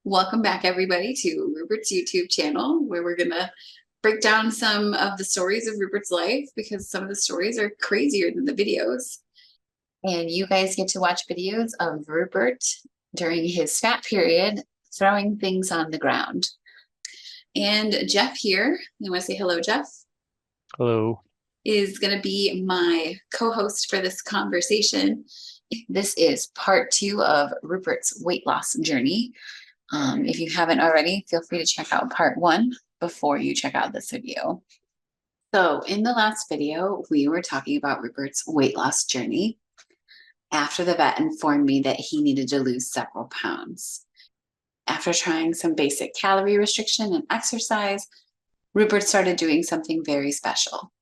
Welcome back, everybody, to Rupert's YouTube channel, where we're going to break down some of the stories of Rupert's life because some of the stories are crazier than the videos. And you guys get to watch videos of Rupert during his fat period, throwing things on the ground. And Jeff here, you want to say hello, Jeff? Hello. Is going to be my co-host for this conversation. This is part 2 of Rupert's weight loss journey. If you haven't already, feel free to check out part 1 before you check out this video. So in the last video, we were talking about Rupert's weight loss journey after the vet informed me that he needed to lose several pounds. After trying some basic calorie restriction and exercise, Rupert started doing something very special.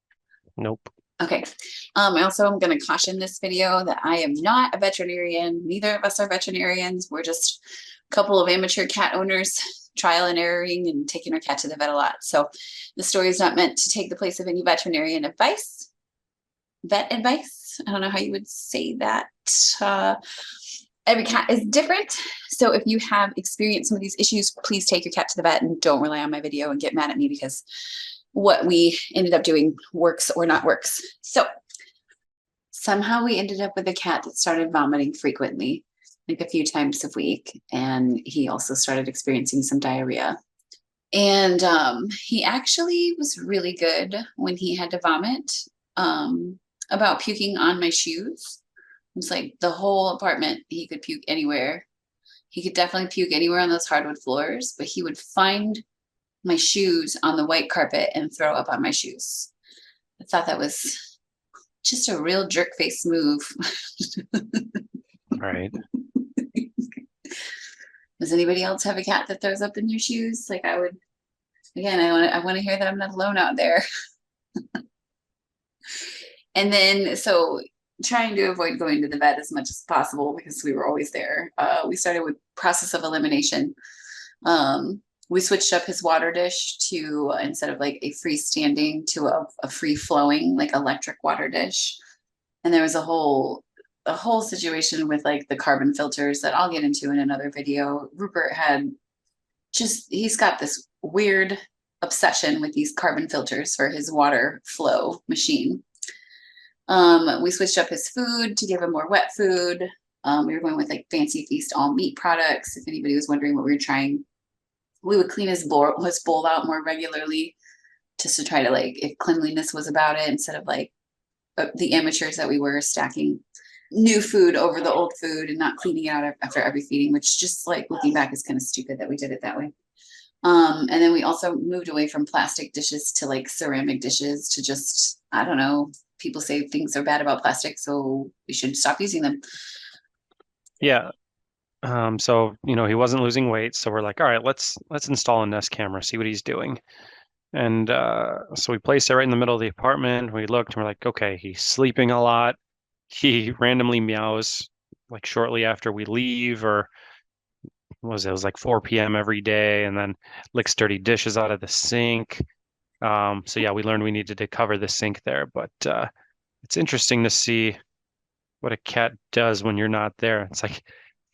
Nope. Okay. Also, I'm going to caution this video that I am not a veterinarian. Neither of us are veterinarians. We're just a couple of amateur cat owners trial and erroring and taking our cat to the vet a lot. So the story is not meant to take the place of any veterinarian advice, vet advice. I don't know how you would say that. Every cat is different. So if you have experienced some of these issues, please take your cat to the vet and don't rely on my video and get mad at me because what we ended up doing works or not works. So somehow we ended up with a cat that started vomiting frequently, like a few times a week. And he also started experiencing some diarrhea. And he actually was really good when he had to vomit about puking on my shoes. It was like the whole apartment, he could puke anywhere. He could definitely puke anywhere on those hardwood floors, but he would find my shoes on the white carpet and throw up on my shoes. I thought that was just a real jerk face move. All right. Does anybody else have a cat that throws up in your shoes? Like I would, again, I want to hear that I'm not alone out there. And then, so trying to avoid going to the vet as much as possible because we were always there. We started with process of elimination. We switched up his water dish to instead of like a freestanding to a free flowing like electric water dish. And there was a whole situation with like the carbon filters that I'll get into in another video. Rupert had he's got this weird obsession with these carbon filters for his water flow machine. We switched up his food to give him more wet food. We were going with like Fancy Feast all meat products. If anybody was wondering what we were trying, we would clean his bowl out more regularly just to try to like if cleanliness was about it instead of like the amateurs that we were stacking new food over the old food and not cleaning it out after every feeding, which just like looking back is kind of stupid that we did it that way. And then we also moved away from plastic dishes to like ceramic dishes to just, I don't know, people say things are bad about plastic, so we should stop using them. Yeah. So, he wasn't losing weight, so we're like, all right, let's install a Nest camera, see what he's doing. And so we placed it right in the middle of the apartment. We looked and we're like, okay, he's sleeping a lot. He randomly meows like shortly after we leave, or it was like 4 p.m. every day, and then licks dirty dishes out of the sink. So yeah, we learned we needed to cover the sink there, but it's interesting to see what a cat does when you're not there. It's like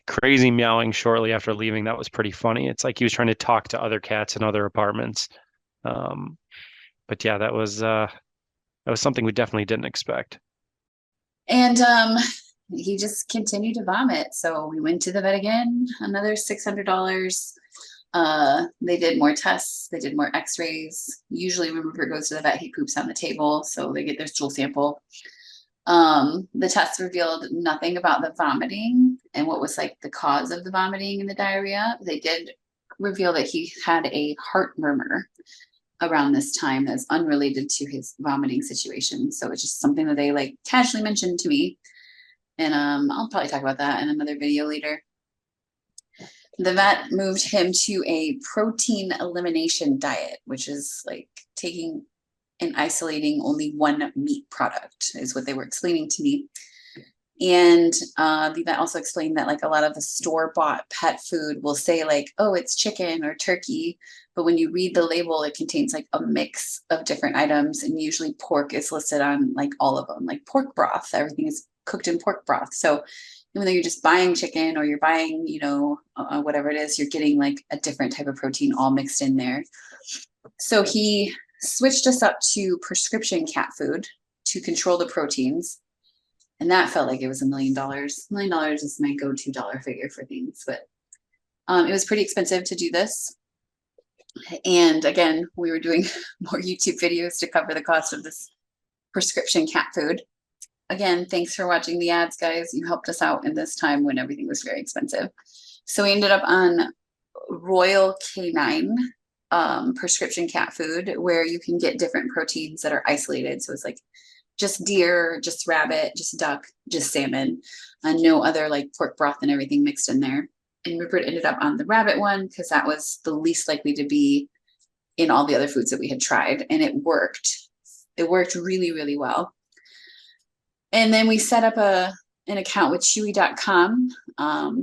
crazy meowing shortly after leaving. That was pretty funny. It's like he was trying to talk to other cats in other apartments. Um, but yeah, that was something we definitely didn't expect. And he just continued to vomit. So we went to the vet again, another $600. They did more tests, they did more x-rays. Usually when Rupert goes to the vet, he poops on the table, so they get their stool sample. The tests revealed nothing about the vomiting and what was like the cause of the vomiting and the diarrhea. They did reveal that he had a heart murmur around this time that's unrelated to his vomiting situation. So it's just something that they like casually mentioned to me. And I'll probably talk about that in another video later. The vet moved him to a protein elimination diet, which is like taking and isolating only one meat product, is what they were explaining to me. And the vet also explained that like a lot of the store-bought pet food will say like, oh, it's chicken or turkey, but when you read the label, it contains like a mix of different items, and usually pork is listed on like all of them, like pork broth. Everything is cooked in pork broth. So even though you're just buying chicken or you're buying, whatever it is, you're getting like a different type of protein all mixed in there. So he switched us up to prescription cat food to control the proteins. And that felt like it was $1 million. $1 million is my go-to dollar figure for things, but it was pretty expensive to do this. And again, we were doing more YouTube videos to cover the cost of this prescription cat food. Again, thanks for watching the ads, guys. You helped us out in this time when everything was very expensive. So we ended up on Royal Canine prescription cat food, where you can get different proteins that are isolated. So it's like just deer, just rabbit, just duck, just salmon, and no other like pork broth and everything mixed in there. And Rupert ended up on the rabbit one because that was the least likely to be in all the other foods that we had tried. And it worked. It worked really, really well. And then we set up an account with Chewy.com.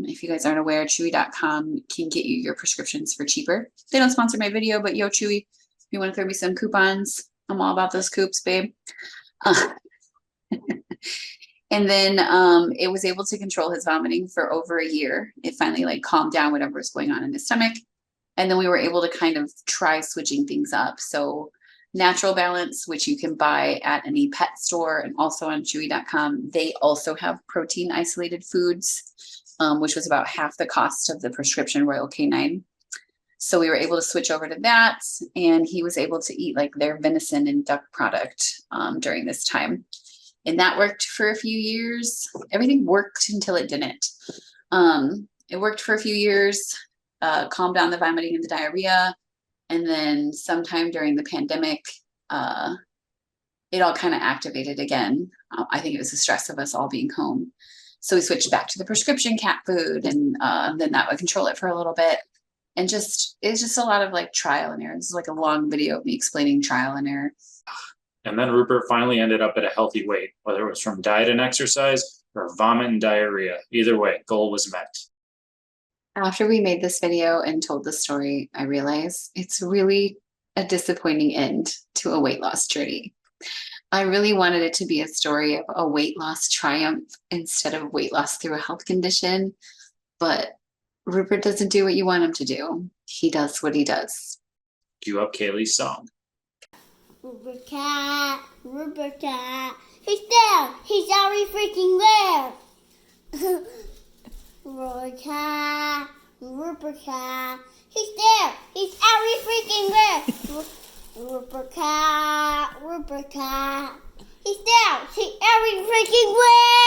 If you guys aren't aware, Chewy.com can get you your prescriptions for cheaper. They don't sponsor my video, but yo, Chewy, if you want to throw me some coupons, I'm all about those coops, babe. And then it was able to control his vomiting for over a year. It finally like calmed down whatever was going on in his stomach. And then we were able to kind of try switching things up. So Natural Balance, which you can buy at any pet store and also on Chewy.com, they also have protein isolated foods, which was about half the cost of the prescription Royal Canine. So we were able to switch over to that, and he was able to eat like their venison and duck product during this time. And that worked for a few years. Everything worked until it didn't. It worked for a few years, calmed down the vomiting and the diarrhea. And then sometime during the pandemic, it all kind of activated again. I think it was the stress of us all being home. So we switched back to the prescription cat food, and then that would control it for a little bit. And it's just a lot of like trial and error. This is like a long video of me explaining trial and error. And then Rupert finally ended up at a healthy weight, whether it was from diet and exercise or vomit and diarrhea. Either way, goal was met. After we made this video and told the story, I realized it's really a disappointing end to a weight loss journey. I really wanted it to be a story of a weight loss triumph instead of weight loss through a health condition, but Rupert doesn't do what you want him to do. He does what he does. Cue up Kaylee's song. Rupert Cat, Rupert Cat, he's there, he's already freaking there. Rupert Cat, Rupert Cat, he's there, he's already freaking there. Rupert Cat, he's there, he's already freaking there.